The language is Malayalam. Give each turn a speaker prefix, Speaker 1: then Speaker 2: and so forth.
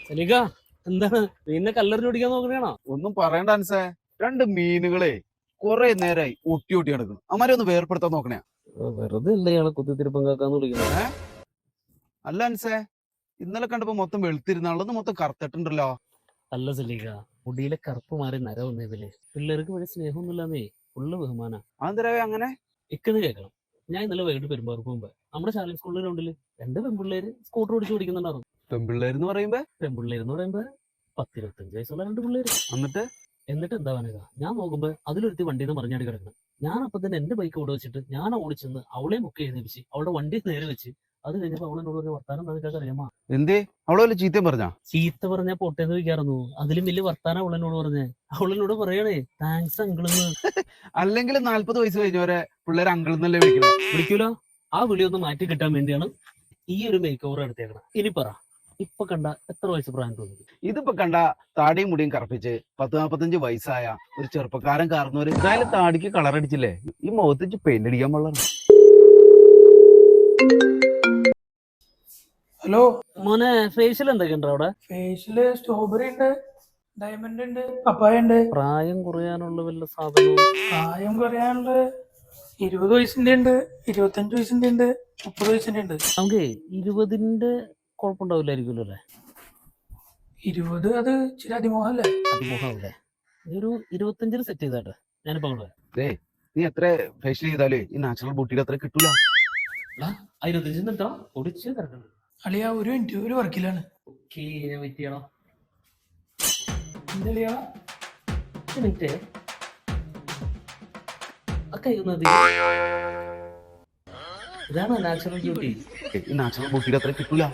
Speaker 1: സലീക എന്താണ് മീനിനെ കല്ലെറിഞ്ഞ് പിടിക്കാൻ നോക്കണേണോ?
Speaker 2: ഒന്നും പറയണ്ട അൻസേ, രണ്ട് മീനുകളെ കുറെ നേരമായി ഒട്ടി ഒട്ടി കിടക്കുന്നു. അമാരെ ഒന്ന് വേർപ്പെടുത്താൻ നോക്കണേ.
Speaker 1: വെറുതെ അല്ല ഇയാളെ കുത്തിത്തിരിപ്പം കാക്കാന്ന് വിളിക്കുന്നത്.
Speaker 2: അല്ല അൻസേ, ഇന്നലെ കണ്ടപ്പോ മൊത്തം വെളുത്തിരുന്നാളൊന്ന് മൊത്തം കറുത്തിട്ടുണ്ടല്ലോ.
Speaker 1: അല്ല സലീക, മുടിയിലെ കറുപ്പ് മാറി നര വന്നേതില്ലേ. പിള്ളേർക്ക് വഴി സ്നേഹമൊന്നുമില്ലാന്നേ, ഫുള്ള് ബഹുമാന.
Speaker 2: അതെന്തരാവേ അങ്ങനെ?
Speaker 1: ഇക്കെന്ന് കേൾക്കണം. ഞാൻ ഇന്നലെ വൈകിട്ട് പെരുമ്പാർക്ക് മുമ്പ് നമ്മുടെ ശാലം സ്കൂളിൽ ഗ്രൗണ്ടില് രണ്ട് പെൺപിള്ളേര് സ്കൂട്ടർ ഓടിച്ച് ഓടിക്കുന്നുണ്ടായിരുന്നു.
Speaker 2: പെമ്പിള്ളേരെന്ന് പറയുമ്പോ
Speaker 1: പെൺപിള്ളേരെന്ന് പറയുമ്പോ 10-25 വയസ്സുള്ള രണ്ട് പിള്ളേര്.
Speaker 2: എന്നിട്ട്
Speaker 1: എന്നിട്ട് എന്താ പറയുക, ഞാൻ നോക്കുമ്പോ അതിലൊരുത്തി വണ്ടിയിൽ നിന്ന് മറിഞ്ഞാടി കിടക്കണം. ഞാൻ അപ്പൊ തന്നെ എന്റെ ബൈക്ക് ഓടി വെച്ചിട്ട് ഞാൻ ഓടിച്ചെന്ന് അവളെ ബുക്ക് ചെയ്തേപ്പിച്ച് അവളുടെ വണ്ടി നേരെ വെച്ച് അത് കഴിഞ്ഞപ്പോ അവളെന്നോട് പറഞ്ഞ വർത്താനം നിനക്കൊക്കെ അറിയാമോ?
Speaker 2: എന്തേ അവള് വല്ല ചീത്തയും പറഞ്ഞാ?
Speaker 1: ചീത്ത പറഞ്ഞ പൊട്ടേന്ന് ചോദിക്കാറുന്നു. അതിലും വലിയ വർത്താനം അവളെന്നോട് പറഞ്ഞേ. അവളെന്നോട് പറയണേ താങ്ക്സ് അങ്കിളെന്ന്.
Speaker 2: അല്ലെങ്കിൽ 40 വയസ്സ് കഴിഞ്ഞവരെ പിള്ളേർ അങ്കിൾന്നല്ലേ വിളിക്കണം.
Speaker 1: വിളിക്കൂലോ. ആ വിളി ഒന്ന് മാറ്റി കിട്ടാൻ വേണ്ടിയാണ് ഈ ഒരു മേക്ക് ഓവർ എടുത്തേക്കണം. ഇനി പറ, ഇപ്പൊ കണ്ട എത്ര വയസ്സ് പ്രായം തോന്നി?
Speaker 2: ഇതിപ്പോ കണ്ട താടിയും മുടിയും കറപ്പിച്ച് 10-45 വയസ്സായ ഒരു ചെറുപ്പക്കാരൻ കാരണവര് എന്തായാലും താടിക്ക് കളർ അടിച്ചില്ലേ, ഈ മുഖത്തേക്ക് പെയിന്റ് അടിക്കാൻ പാടില്ല.
Speaker 3: ഹലോ
Speaker 1: മോനെ, ഫേഷ്യൽ എന്തൊക്കെയുണ്ടോ അവിടെ?
Speaker 3: ഫേഷ്യല് സ്ട്രോബെറി ഉണ്ട്, ഡയമണ്ട് ഉണ്ട്, പപ്പായ ഉണ്ട്.
Speaker 1: പ്രായം കുറയാനുള്ള വല്ല സാധനവും?
Speaker 3: പ്രായം കുറയാനുള്ള 20 വയസ്സിന്റെ ഉണ്ട്, 25 വയസ്സിന്റെ ഉണ്ട്, 30 വയസ്സിന്റെ ഉണ്ട്.
Speaker 1: നമുക്ക് 20ന്റെ കുഴപ്പമുണ്ടാവില്ലായിരിക്കുമല്ലോ അല്ലേ?
Speaker 3: 20 അത് ഇച്ചിരി അതിമോഹല്ലേ?
Speaker 1: അതിമോഹമല്ലേ? ഒരു 25 സെറ്റ് ചെയ്താട്ടെ, ഞാനിപ്പോ അങ്ങോട്ട് വരാം.
Speaker 2: നീ എത്ര ഫേഷ്യൽ ചെയ്താലേ ഈ നാച്ചുറൽ ബ്യൂട്ടിയുടെ അത്ര കിട്ടൂല.
Speaker 1: 25 നിർത്താം, ഒടിച്ച് തരണം.
Speaker 3: അളിയ ഒരു മിനിറ്റ്, ഒരു വർക്കിലാണ്.
Speaker 1: ഓക്കെ, ഞാൻ വെയിറ്റ് ചെയ്യണം.
Speaker 3: എന്തളിയാ?
Speaker 1: ഒരു മിനിറ്റ്. ഇതാണ് നാച്ചുറൽ ബ്യൂട്ടി.
Speaker 2: ഈ നാച്ചുറൽ ബ്യൂട്ടിയുടെ അത്ര കിട്ടൂല.